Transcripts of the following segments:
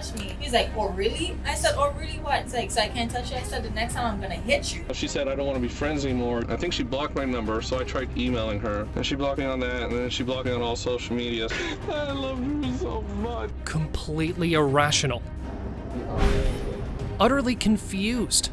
touch me. He's like, oh really? I said, oh really what? It's like, so I can't touch you? I said, the next time I'm gonna hit you. She said, I don't want to be friends anymore. I think she blocked my number, so I tried emailing her. And she blocked me on that, and then she blocked me on all social media. I love her so much. Completely irrational. Utterly confused.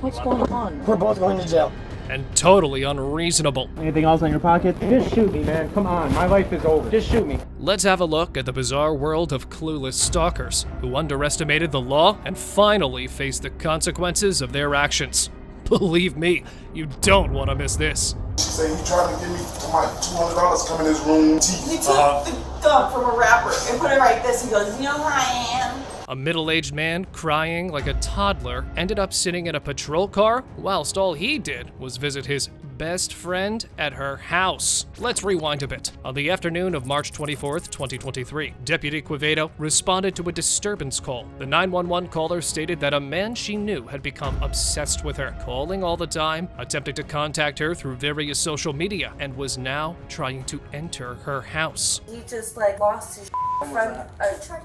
What's going on? We're both going to jail. And totally unreasonable. Anything else in your pocket? Just shoot me, man. Come on, my life is over. Just shoot me. Let's have a look at the bizarre world of clueless stalkers who underestimated the law and finally faced the consequences of their actions. Believe me, you don't want to miss this. She said he tried to give me my $200 come in his room. He took the gun from a rapper and put it like this. He goes, you know who I am? A middle-aged man crying like a toddler ended up sitting in a patrol car whilst all he did was visit his best friend at her house. Let's rewind a bit. On the afternoon of March 24th, 2023, Deputy Quevedo responded to a disturbance call. The 911 caller stated that a man she knew had become obsessed with her, calling all the time, attempting to contact her through various social media, and was now trying to enter her house. He just like lost his from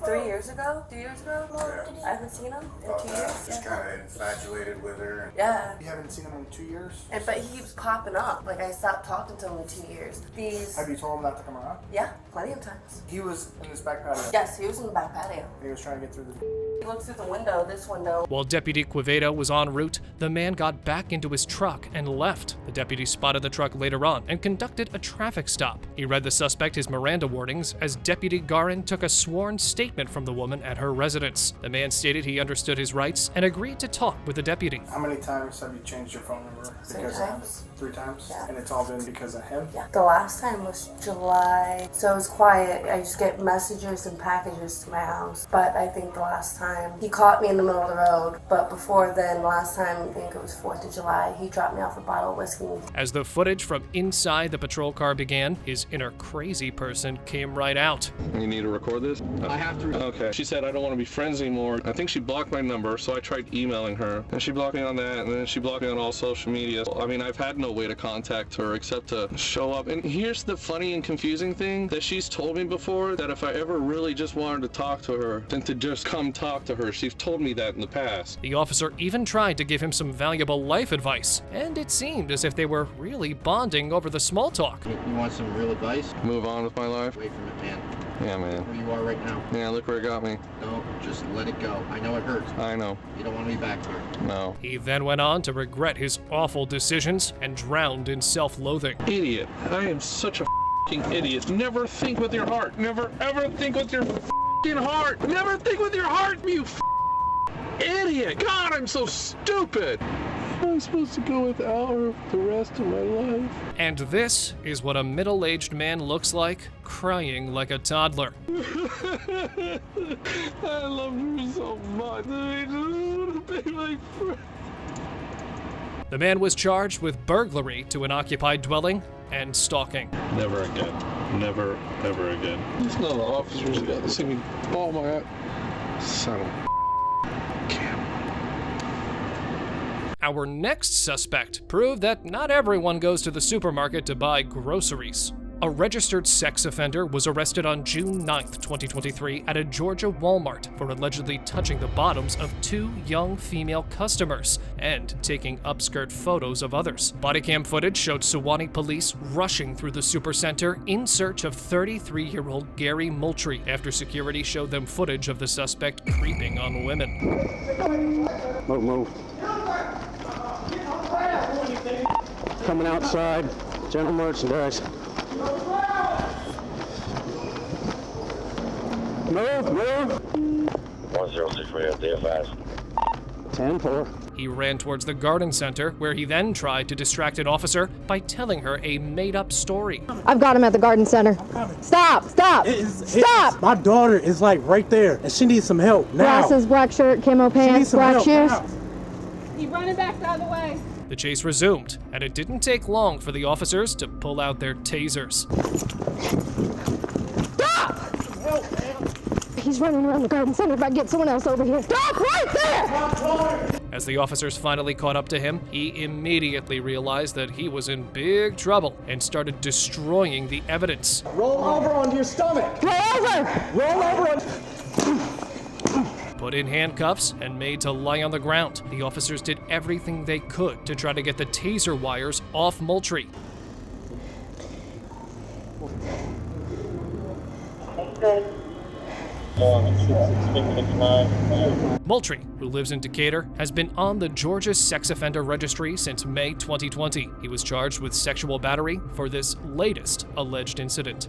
3 years ago, 2 years ago. Yeah. I haven't seen him in 2 years. Just kind of infatuated with her. Yeah. You haven't seen him in 2 years? But he keeps popping up. Like I stopped talking to him in 2 years. Have you told him not to come around? Yeah, plenty of times. He was in his back patio. Yes, he was in the back patio. He was trying to get through the... He looks through the window, this window. While Deputy Quevedo was en route, the man got back into his truck and left. The deputy spotted the truck later on and conducted a traffic stop. He read the suspect his Miranda warnings as Deputy Garin took a sworn statement from the woman at her residence. The man stated he understood his rights and agreed to talk with the deputy. How many times have you changed your phone number? 3 times. 3 times? Yeah. And it's all been because of him? Yeah. The last time was July, so it was quiet. I just get messages and packages to my house. But I think the last time, he caught me in the middle of the road. But before then, last time, I think it was 4th of July, he dropped me off a bottle of whiskey. As the footage from inside the patrol car began, his inner crazy person came right out. You need to record this? I have to. Okay. She said, I don't want to be friends anymore. I think she blocked my number, so I tried emailing her. And she blocked me on that, and then she blocked me on all social media. I mean, I've had no way to contact her except to show up. And here's the funny and confusing thing, that she's told me before that if I ever really just wanted to talk to her, then to just come talk to her. She's told me that in the past. The officer even tried to give him some valuable life advice, and it seemed as if they were really bonding over the small talk. You want some real advice? Move on with my life? Away from it, man. Yeah, man. Where you are right now. Yeah, look where it got me. No, just let it go. I know it hurts. I know. You don't want to be back here. No. He then went on to regret his awful decisions and drowned in self-loathing. Idiot. I am such a f***ing idiot. Never think with your heart. Never ever think with your f***ing heart. Never think with your heart, you idiot. God, I'm so stupid. I'm supposed to go without her the rest of my life. And this is what a middle-aged man looks like, crying like a toddler. I love her so much. I just want to be my friend. The man was charged with burglary to an occupied dwelling and stalking. Never again. Never, ever again. It's not the officers that got to see me. Oh my God. Son of a camera. Our next suspect proved that not everyone goes to the supermarket to buy groceries. A registered sex offender was arrested on June 9th, 2023 at a Georgia Walmart for allegedly touching the bottoms of 2 young female customers and taking upskirt photos of others. Body cam footage showed Sewanee police rushing through the supercenter in search of 33-year-old Gary Moultrie after security showed them footage of the suspect creeping on women. Move. Coming outside, general merchandise. Move. 106 for your DFS. 10-4. He ran towards the garden center, where he then tried to distract an officer by telling her a made-up story. I've got him at the garden center. Stop! Stop! My daughter is like right there, and she needs some help now. Glasses, black shirt, camo pants, black shoes. He's running back the other way. The chase resumed, and it didn't take long for the officers to pull out their tasers. Stop! He's running around the garden center. If I get someone else over here. Stop right there! As the officers finally caught up to him, he immediately realized that he was in big trouble and started destroying the evidence. Roll over onto your stomach. Roll over! Roll over on... put in handcuffs, and made to lie on the ground. The officers did everything they could to try to get the taser wires off Moultrie. Moultrie, who lives in Decatur, has been on the Georgia Sex Offender Registry since May 2020. He was charged with sexual battery for this latest alleged incident.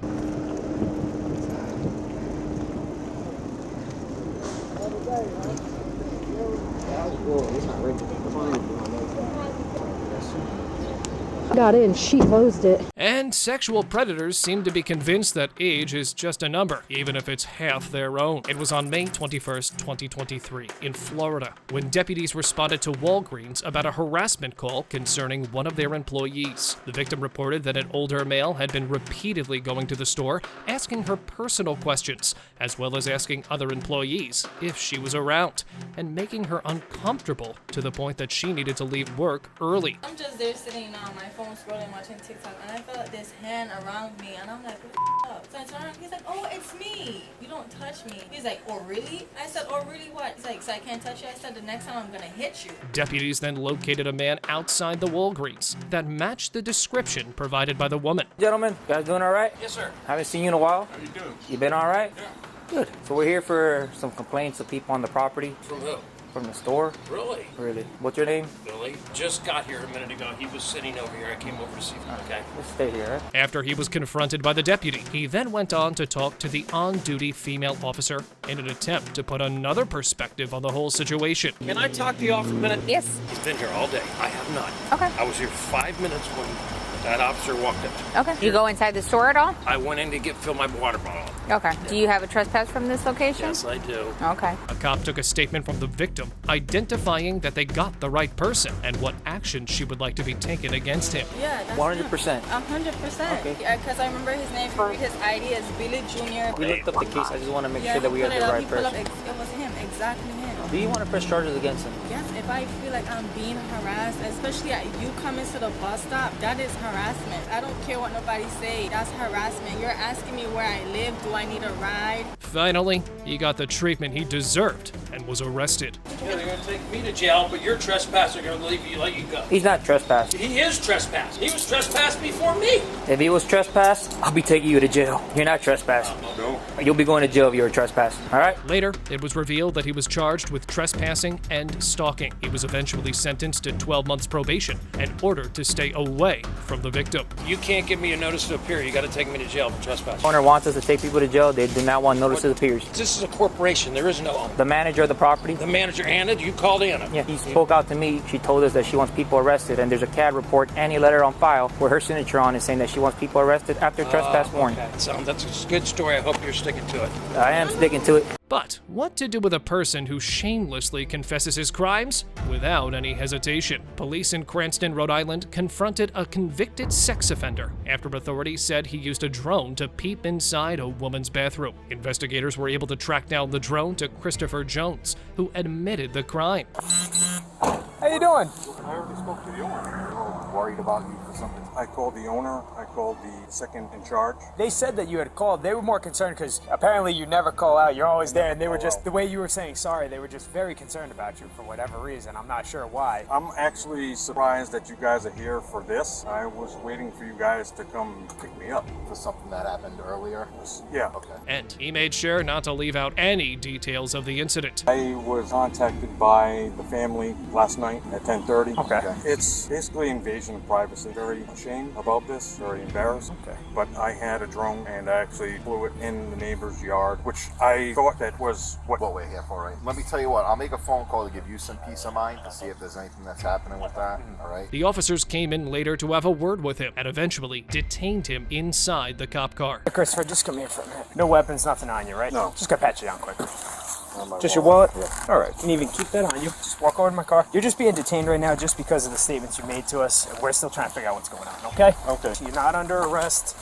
Got in, she closed it. And sexual predators seem to be convinced that age is just a number, even if it's half their own. It was on May 21st, 2023, in Florida, when deputies responded to Walgreens about a harassment call concerning one of their employees. The victim reported that an older male had been repeatedly going to the store, asking her personal questions, as well as asking other employees if she was around, and making her uncomfortable to the point that she needed to leave work early. I'm just there sitting on my phone scrolling, watching TikTok, and I felt this hand around me, and I'm like, what the up? So I turn around, he's like, oh, it's me. You don't touch me. He's like, oh, really? I said, oh, really what? He's like, so I can't touch you? I said, the next time I'm gonna hit you. Deputies then located a man outside the Walgreens that matched the description provided by the woman. Gentlemen, you guys doing all right? Yes, sir. Haven't seen you in a while. How you doing? You been all right? Yeah. Good. So we're here for some complaints of people on the property. From who? From the store. Really? Really. What's your name? Billy. Just got here a minute ago. He was sitting over here. I came over to see him. Okay. Let's stay here, right? After he was confronted by the deputy, he then went on to talk to the on-duty female officer in an attempt to put another perspective on the whole situation. Can I talk to you all for a minute? Yes. He's been here all day. I have not. Okay. I was here 5 minutes when that officer walked up. Okay. You go inside the store at all? I went in to fill my water bottle. Okay. Do you have a trespass from this location? Yes, I do. Okay. A cop took a statement from the victim, identifying that they got the right person and what action she would like to be taken against him. Yeah, that's 100%. 100%. Okay. Yeah, because I remember his name. If you read his ID as Billy Jr. We looked up the case. I just want to make Yeah, sure that we he have put the it up, right he pulled up, person. it was him, exactly him. Do you want to press charges against him? Yes, if I feel like I'm being harassed, especially you coming to the bus stop, that is harassment. I don't care what nobody say, that's harassment. You're asking me where I live, do I need a ride? Finally, he got the treatment he deserved and was arrested. Yeah, they're going to take me to jail, but your trespasser going to let you go. He's not trespassing. He is trespassing. He was trespassed before me. If he was trespassed, I'll be taking you to jail. You're not trespassing. No. You'll be going to jail if you're a trespass. All right? Later, it was revealed that he was charged with trespassing and stalking. He was eventually sentenced to 12 months probation and ordered to stay away from the victim. You can't give me a notice to appear. You got to take me to jail for trespassing. Owner wants us to take people to jail. They do not want notices of appears. This is a corporation. There is no owner. The manager of the property. The manager, Anna, you called Anna. Yeah, he spoke out to me. She told us that she wants people arrested, and there's a CAD report and a letter on file where her signature on is saying that she wants people arrested after trespass warning. Okay. So that's a good story. I hope you're sticking to it. I am sticking to it. But what to do with a person who shamelessly confesses his crimes without any hesitation? Police in Cranston, Rhode Island confronted a convicted sex offender after authorities said he used a drone to peep inside a woman's bathroom. Investigators were able to track down the drone to Christopher Jones, who admitted the crime. How you doing? I already spoke to the owner. Worried about you for something. I called the owner. I called the second in charge. They said that you had called. They were more concerned because apparently you never call out. You're always there, and they were just, the way you were saying sorry, they were just very concerned about you for whatever reason. I'm not sure why. I'm actually surprised that you guys are here for this. I was waiting for you guys to come pick me up. For something that happened earlier? Yeah. Okay. And he made sure not to leave out any details of the incident. I was contacted by the family last night at 10:30. Okay. It's basically invasion of privacy. Very ashamed about this, very embarrassed. Okay. But I had a drone and I actually flew it in the neighbor's yard, which I thought that was what we're here for, right? Let me tell you what, I'll make a phone call to give you some peace of mind to see if there's anything that's happening with that, all right? The officers came in later to have a word with him and eventually detained him inside the cop car. Christopher, just come here for a minute. No weapons, nothing on you, right? No. Just gonna pat you down quick. Just your wallet? Yeah. All right. You can even keep that on you. Just walk over to my car. You're just being detained right now just because of the statements you made to us. We're still trying to figure out what's going on, okay? Okay. You're not under arrest.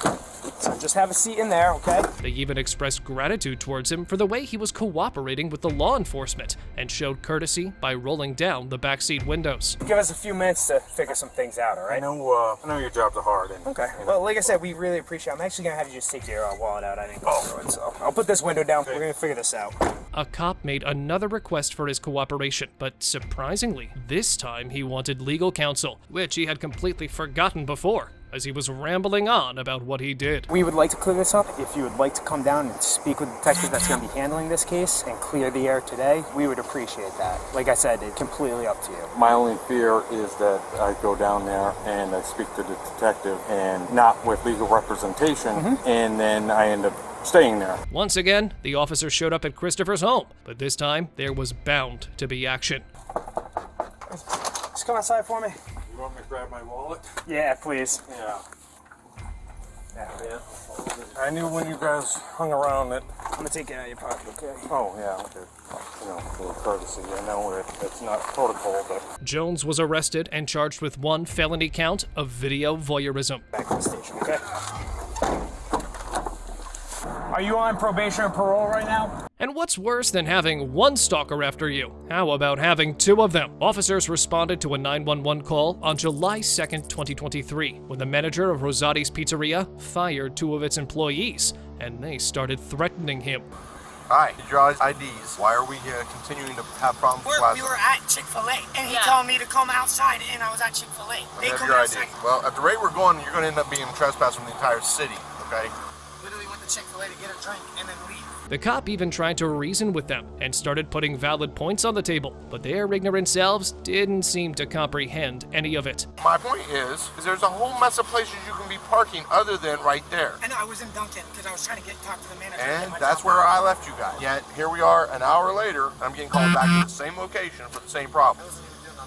So just have a seat in there, okay? They even expressed gratitude towards him for the way he was cooperating with the law enforcement and showed courtesy by rolling down the backseat windows. Give us a few minutes to figure some things out, all right? I know your jobs are hard. And, Okay. Well, like I said, we really appreciate it. I'm actually going to have you just take your wallet out. I didn't go through it, so I'll put this window down. We're going to figure this out. a cop made another request for his cooperation, but surprisingly, this time he wanted legal counsel, which he had completely forgotten before, as he was rambling on about what he did. We would like to clear this up. If you would like to come down and speak with the detective that's going to be handling this case and clear the air today, we would appreciate that. Like I said, it's completely up to you. My only fear is that I go down there and I speak to the detective and not with legal representation, and then I end up staying there. Once again, the officer showed up at Christopher's home, but this time there was bound to be action. Just come outside for me. You want me to grab my wallet? Yeah, please. Yeah. I knew when you guys hung around that. I'm gonna take it out of your pocket, okay? Oh, yeah, okay. You know, a little courtesy. I know it's not protocol, but. Jones was arrested and charged with 1 felony count of video voyeurism. Back to the station, okay? Are you on probation or parole right now? And what's worse than having 1 stalker after you? How about having 2 of them? Officers responded to a 911 call on July 2nd, 2023, when the manager of Rosati's Pizzeria fired 2 of its employees, and they started threatening him. Hi, did your IDs? Why are we continuing to have problems with We were at Chick-fil-A, and he told me to come outside, and I was at Chick-fil-A. They come outside. Well, at the rate we're going, you're going to end up being trespassed from the entire city, okay? Literally went to Chick-fil-A to get a drink and then leave. The cop even tried to reason with them and started putting valid points on the table, but their ignorant selves didn't seem to comprehend any of it. My point is there's a whole mess of places you can be parking other than right there. And I was in Duncan because I was trying to talk to the manager. And that's where I left you guys. Yet here we are an hour later, I'm getting called back to the same location for the same problem.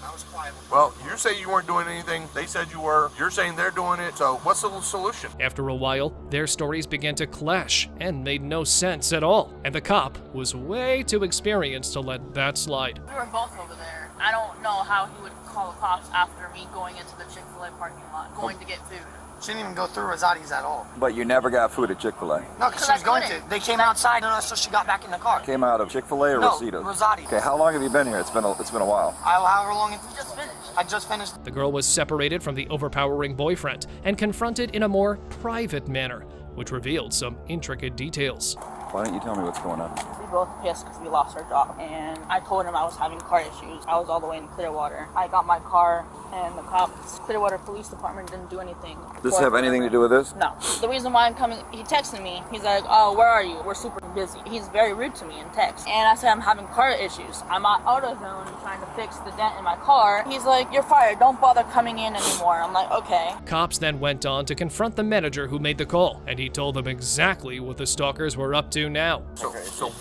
I was quiet. Well, you say you weren't doing anything. They said you were. You're saying they're doing it. So what's the solution? After a while, their stories began to clash and made no sense at all. And the cop was way too experienced to let that slide. We were both over there. I don't know how he would call the cops after me going into the Chick-fil-A parking lot, going to get food. She didn't even go through Rosati's at all. But you never got food at Chick-fil-A? No, because she was going to. They came outside, so she got back in the car. Came out of Chick-fil-A or Rosita's? Rosati. Okay, how long have you been here? It's been a while. However long it's just finished. I just finished. The girl was separated from the overpowering boyfriend and confronted in a more private manner, which revealed some intricate details. Why don't you tell me what's going on? We both pissed because we lost our job, and I told him I was having car issues. I was all the way in Clearwater. I got my car, and the cops, Clearwater Police Department, didn't do anything. Does this have anything to do with this? No. The reason why I'm coming, he texted me. He's like, oh, where are you? We're super busy. He's very rude to me in text. And I said, I'm having car issues. I'm at AutoZone trying to fix the dent in my car. He's like, you're fired. Don't bother coming in anymore. I'm like, okay. Cops then went on to confront the manager who made the call, and he told them exactly what the stalkers were up to now. So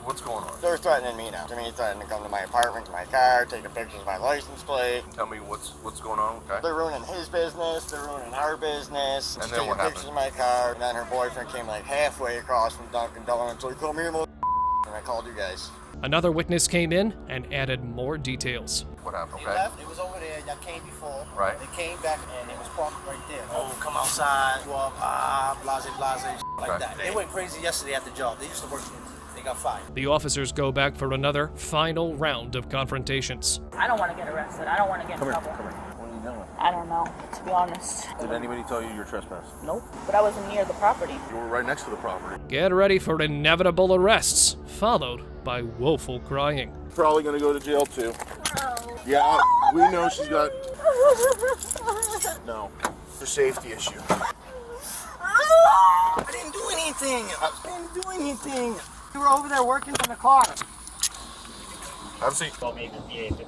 what's going on? They're threatening me now. They're threatening to come to my apartment, to my car, taking pictures of my license plate. Tell me what's going on, okay? They're ruining his business, they're ruining our business. And She's then taking what pictures of my car, and then her boyfriend came like halfway across from Dunkin' Donuts, so he called me a mother, and I called you guys. Another witness came in and added more details. What happened, They left, it was over there, y'all came before. Right. They came back and it was parked right there. Oh, come outside, well, blase, like that. They went crazy yesterday at the job. They used to work, they got fired. The officers go back for another final round of confrontations. I don't want to get arrested. I don't want to get in trouble. Come here. What are you doing? I don't know, to be honest. Did anybody tell you you're trespassing? Nope. But I wasn't near the property. You were right next to the property. Get ready for inevitable arrests, followed by woeful crying. Probably gonna go to jail too. Yeah, we know she's got. No, it's a safety issue. I didn't do anything. You were over there working on the car. Have a seat.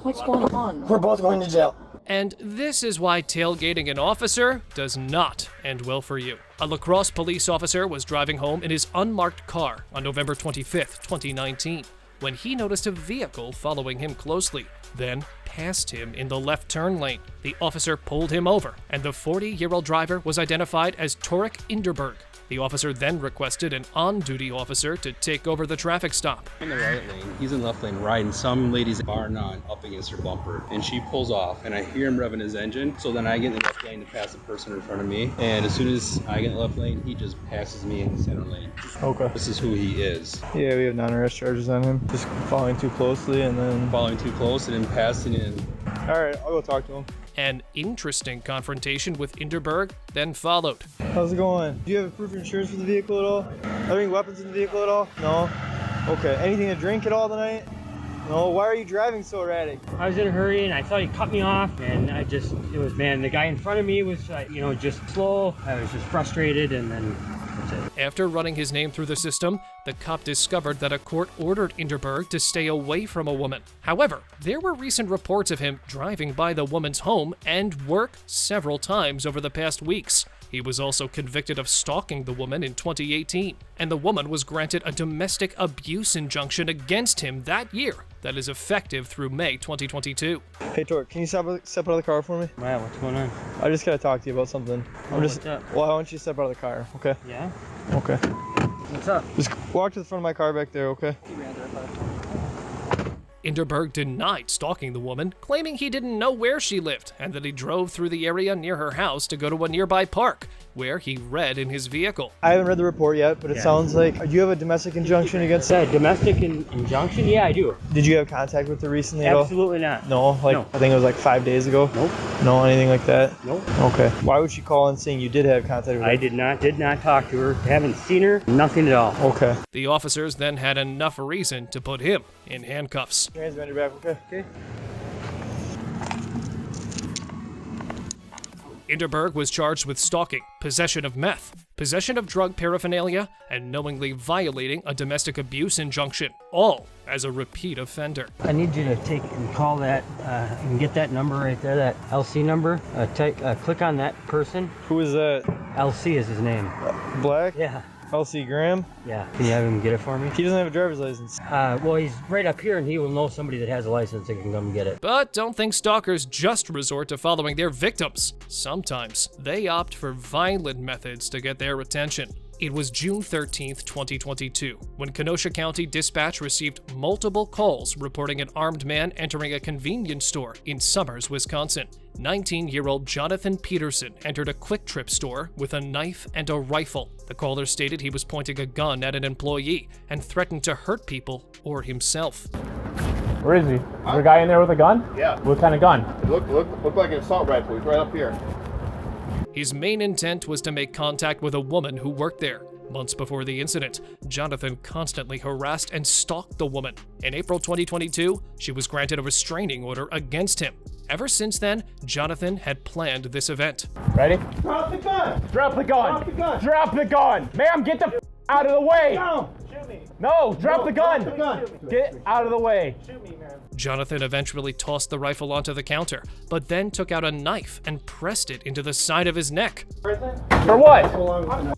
What's going on? We're both going to jail. And this is why tailgating an officer does not end well for you. A La Crosse police officer was driving home in his unmarked car on November 25th, 2019, when he noticed a vehicle following him closely, then passed him in the left turn lane. The officer pulled him over, and the 40-year-old driver was identified as Torek Inderberg. The officer then requested an on-duty officer to take over the traffic stop. In the right lane, he's in left lane riding some lady's bar none up against her bumper, and she pulls off, and I hear him revving his engine, so then I get in the left lane to pass the person in front of me, and as soon as I get in the left lane, he just passes me in the center lane. Okay. This is who he is. Yeah, we have non-arrest charges on him. Just following too closely and then... Following too close and then passing in. Alright, I'll go talk to him. An interesting confrontation with Inderberg then followed. How's it going? Do you have proof of insurance for the vehicle at all? Are there any weapons in the vehicle at all? No? Okay, anything to drink at all tonight? No, why are you driving so erratic? I was in a hurry and I thought he cut me off, and the guy in front of me was, just slow. I was just frustrated, and then that's it. After running his name through the system, the cop discovered that a court ordered Inderberg to stay away from a woman. However, there were recent reports of him driving by the woman's home and work several times over the past weeks. He was also convicted of stalking the woman in 2018, and the woman was granted a domestic abuse injunction against him that year that is effective through May 2022. Hey, Tor, can you step out of the car for me? Wow, what's going on? I just gotta talk to you about something. What's up? Well, I want you to step out of the car, okay? Yeah? Okay. What's up? Just walk to the front of my car back there, okay? Inderberg denied stalking the woman, claiming he didn't know where she lived and that he drove through the area near her house to go to a nearby park, where he read in his vehicle. I haven't read the report yet, but it sounds like... Do you have a domestic injunction against... Domestic injunction? Yeah, I do. Did you have contact with her recently at all? Absolutely not. No? No. I think it was like 5 days ago? Nope. No, anything like that? Nope. Okay. Why would she call in saying you did have contact with her? I did not talk to her. Haven't seen her. Nothing at all. Okay. The officers then had enough reason to put him in handcuffs. Your hands behind your back, okay? Okay. Inderberg was charged with stalking, possession of meth, possession of drug paraphernalia, and knowingly violating a domestic abuse injunction, all as a repeat offender. I need you to take and call that and get that number right there, that LC number. Click on that person. Who is that? LC is his name. Black? Yeah. LC Graham? Yeah. Can you have him get it for me? He doesn't have a driver's license. Well, he's right up here, and he will know somebody that has a license that can come get it. But don't think stalkers just resort to following their victims. Sometimes they opt for violent methods to get their attention. It was June 13th, 2022, when Kenosha County Dispatch received multiple calls reporting an armed man entering a convenience store in Summers, Wisconsin. 19-year-old Jonathan Peterson entered a Quick Trip store with a knife and a rifle. The caller stated he was pointing a gun at an employee and threatened to hurt people or himself. Where is he? Is there a guy in there with a gun? Yeah. What kind of gun? It looked like an assault rifle. He's right up here. His main intent was to make contact with a woman who worked there. Months before the incident, Jonathan constantly harassed and stalked the woman. In April 2022, she was granted a restraining order against him. Ever since then, Jonathan had planned this event. Ready? Drop the gun! Drop the gun! Drop the gun! Drop the gun! Ma'am, get the out of the way! No! Shoot me! No, drop the gun! Drop the gun! Get out of the way! Shoot me, man. Jonathan eventually tossed the rifle onto the counter, but then took out a knife and pressed it into the side of his neck. For what?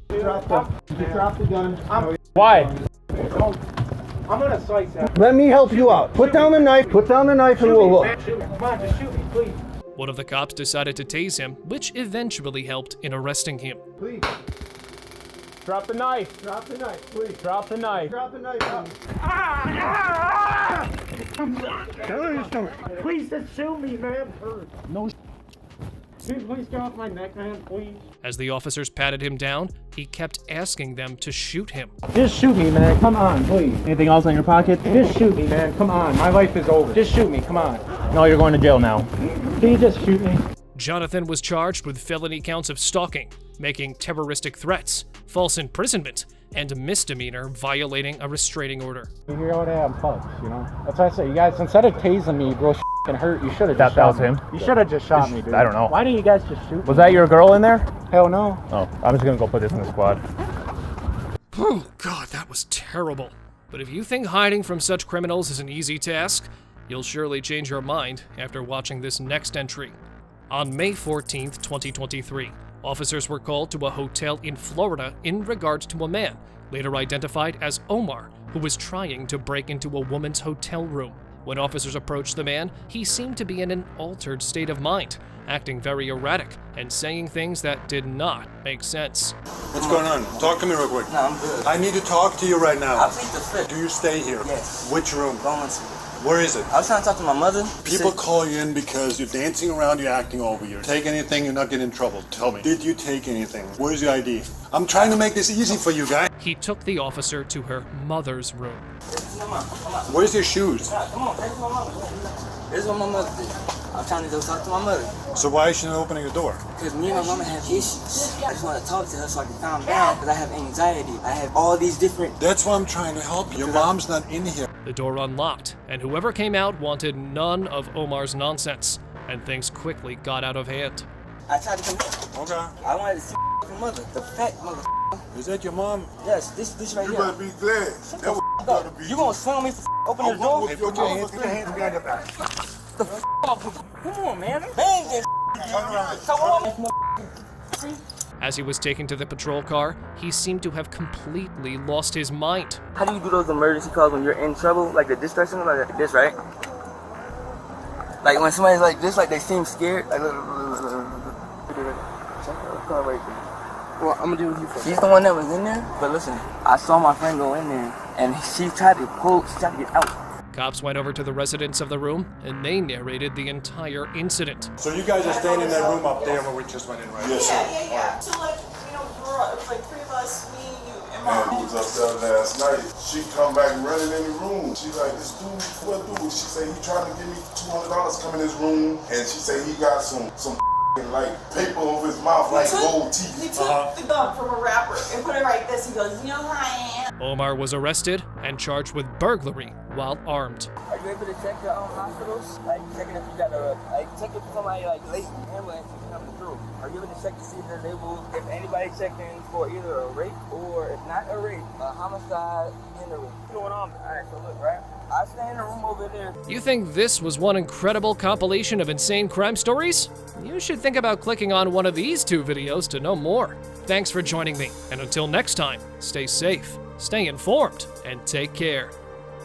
Drop the gun. Why? I'm gonna slice that. Let me help you out. Put down the knife. Put down the knife and we'll look. Come on, just shoot me, please. One of the cops decided to tase him, which eventually helped in arresting him. Please. Drop the knife. Drop the knife, please. Drop the knife. Drop the knife. Please just shoot me, man. No. Please get off my neck, man, please. As the officers patted him down, he kept asking them to shoot him. Just shoot me, man. Come on, please. Anything else in your pocket? Just shoot me, man. Come on. My life is over. Just shoot me. Come on. No, you're going to jail now. Can you just shoot me? Jonathan was charged with felony counts of stalking, making terroristic threats, false imprisonment, and misdemeanor violating a restraining order. You're going to have punch, you know? That's why I say, you guys, instead of tasing me, bro, and hurt, you should have just shot me. You should have just shot me, dude. I don't know. Why didn't you guys just shoot me? Was that your girl in there? Hell no. Oh, I'm just going to go put this in the squad. Oh, God, that was terrible. But if you think hiding from such criminals is an easy task, you'll surely change your mind after watching this next entry. On May 14th, 2023, officers were called to a hotel in Florida in regards to a man, later identified as Omar, who was trying to break into a woman's hotel room. When officers approached the man, he seemed to be in an altered state of mind, acting very erratic and saying things that did not make sense. What's going on? Talk to me real quick. No, I'm good. I need to talk to you right now. I'll plead the fifth. Do you stay here? Yes. Which room? Going to. Where is it? I was trying to talk to my mother. People call you in because you're dancing around, you're acting over. You take anything, you're not getting in trouble. Tell me, did you take anything? Where's your ID? I'm trying to make this easy for you, guy. He took the officer to her mother's room. Where's your shoes? Come on, take my mother. This is what my mother did. I'm trying to go talk to my mother. So why is she not opening the door? Because me and my mama have issues. I just want to talk to her so I can calm down. Because I have anxiety. I have all these different... That's why I'm trying to help you. Your mom's not in here. The door unlocked, and whoever came out wanted none of Omar's nonsense, and things quickly got out of hand. I tried to come in. Okay. I wanted to see my mother. The fat mother. Is that your mom? Yes, this right here. You better be glad. That was you gonna swing me for open the door? Hey, put your hands behind your back. The come on, man. Bang this. Come on. As he was taken to the patrol car, he seemed to have completely lost his mind. How do you do those emergency calls when you're in trouble? Like the distress center, like this, right? Like when somebody's like this, like they seem scared. Like, well, I'm gonna do with you first. She's the one that was in there. But listen, I saw my friend go in there, and she tried to get out. Cops went over to the residents of the room, and they narrated the entire incident. So you guys are staying in that room up there where we just went in, right? Yes, sir. Yeah. So like, you know, it was like 3 of us, me, you, and Mom. And he was up there last night. She come back running in the room. She's like, this dude, what dude? She said he trying to give me $200 come in his room, and she said he got some like paper over his mouth like gold teeth. He took the gun from a rapper and put it like this. He goes, you know who I am? Omar was arrested and charged with burglary while armed. Are you able to check your own hospitals? Like checking if you got check if somebody like late ambulance is coming through. Are you able to check to see if they're able, if anybody checked in for either a rape or if not a rape, a homicide in the room? What's going on? Alright, so look, right? I stay in the room over there. You think this was one incredible compilation of insane crime stories? You should think about clicking on one of these 2 videos to know more. Thanks for joining me, and until next time, stay safe, stay informed, and take care.